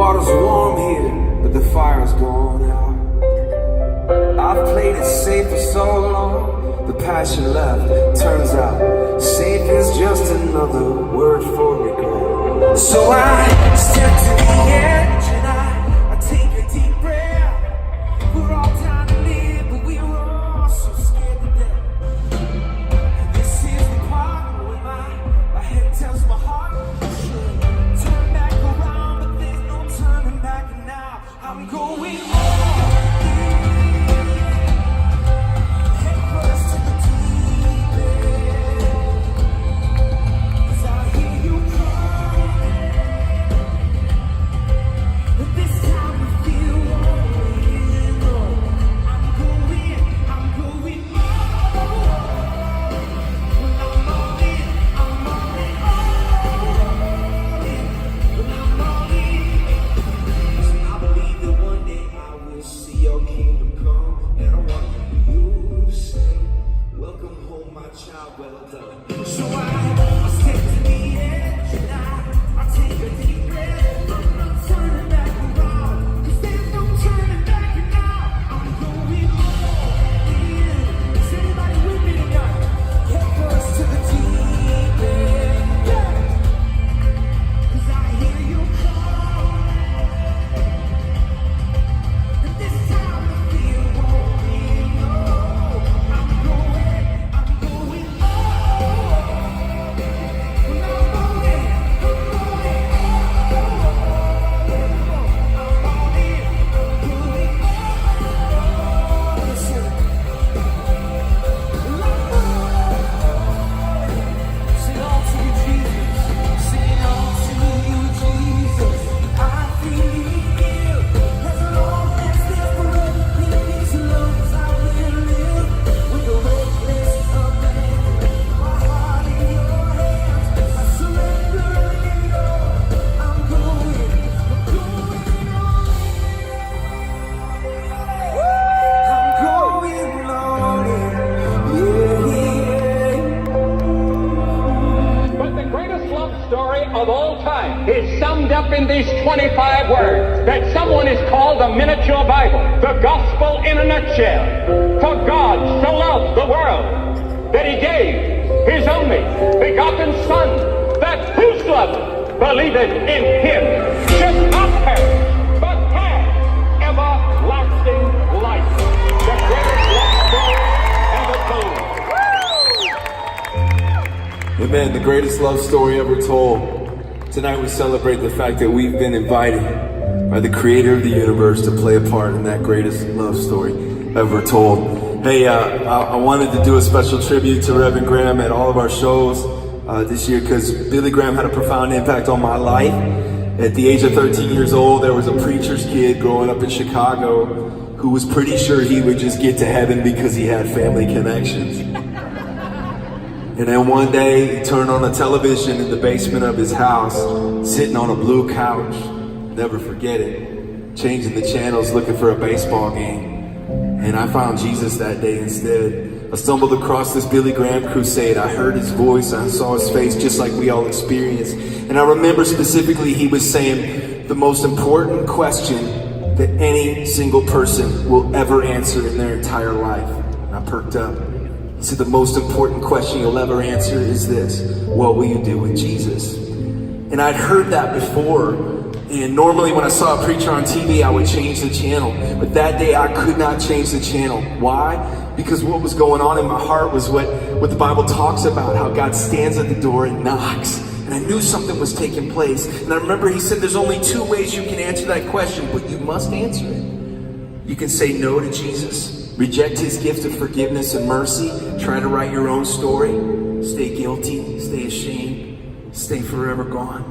water's warm here, but the fire's gone out. I've played it safe for so long, the passion left. Turns out, safe is just another word for regret. So I step to the edge and I take a deep breath. We're all trying to live, but we're all so scared to death. This is the part where my head tells my heart should turn back around, but there's no turning back now. I'm going on. Of all time is summed up in these 25 words that someone has called the miniature Bible, the gospel in a nutshell. For God so loved the world that he gave his only begotten Son, that whosoever believeth in him should not perish, but have everlasting life. The greatest love story ever told. Amen, the greatest love story ever told. Tonight we celebrate the fact that we've been invited by the creator of the universe to play a part in that greatest love story ever told. Hey, I wanted to do a special tribute to Reverend Graham at all of our shows this year because Billy Graham had a profound impact on my life. At the age of 13 years old, there was a preacher's kid growing up in Chicago who was pretty sure he would just get to heaven because he had family connections. And then one day, he turned on a television in the basement of his house, sitting on a blue couch, never forget it, changing the channels, looking for a baseball game. And I found Jesus that day instead. I stumbled across this Billy Graham crusade. I heard his voice, I saw his face, just like we all experience. And I remember specifically he was saying the most important question that any single person will ever answer in their entire life. And I perked up. He said, the most important question you'll ever answer is this: what will you do with Jesus? And I'd heard that before, and normally when I saw a preacher on TV, I would change the channel. But that day I could not change the channel. Why? Because what was going on in my heart was what the Bible talks about, how God stands at the door and knocks. And I knew something was taking place. And I remember he said, there's only two ways you can answer that question, but you must answer it. You can say no to Jesus, reject his gift of forgiveness and mercy, try to write your own story, stay guilty, stay ashamed, stay forever gone.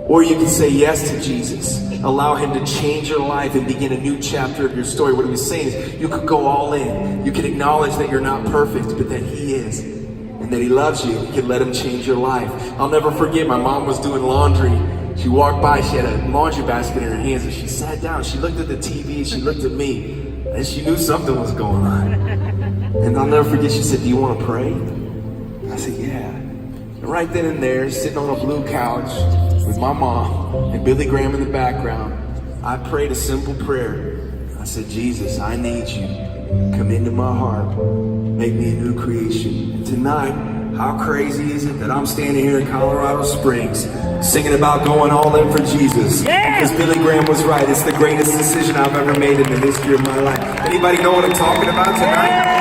Or you can say yes to Jesus, allow him to change your life and begin a new chapter of your story. What he was saying is you could go all in. You can acknowledge that you're not perfect, but that he is, and that he loves you. You can let him change your life. I'll never forget, my mom was doing laundry. She walked by, she had a laundry basket in her hands, and she sat down, she looked at the TV, she looked at me, and she knew something was going on. And I'll never forget, she said, do you want to pray? I said, yeah. And right then and there, sitting on a blue couch, with my mom and Billy Graham in the background, I prayed a simple prayer. I said, Jesus, I need you. Come into my heart. Make me a new creation. And tonight, how crazy is it that I'm standing here in Colorado Springs singing about going all in for Jesus? Because Billy Graham was right. It's the greatest decision I've ever made in the history of my life. Anybody know what I'm talking about tonight?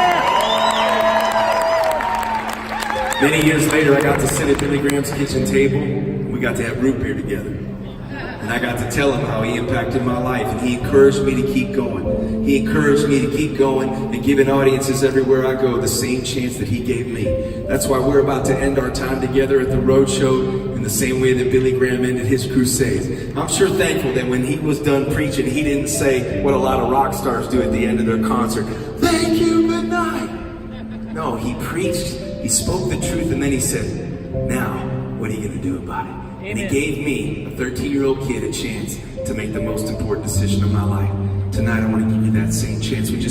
Many years later, I got to sit at Billy Graham's kitchen table, and we got to have root beer together. And I got to tell him how he impacted my life, and he encouraged me to keep going. He encouraged me to keep going and giving audiences everywhere I go the same chance that he gave me. That's why we're about to end our time together at the Roadshow in the same way that Billy Graham ended his crusades. I'm sure thankful that when he was done preaching, he didn't say what a lot of rock stars do at the end of their concert. Thank you, good night. No, he preached, he spoke the truth, and then he said, now, what are you going to do about it? And he gave me, a 13-year-old kid, a chance to make the most important decision of my life. Tonight, I want to give you that same chance. We just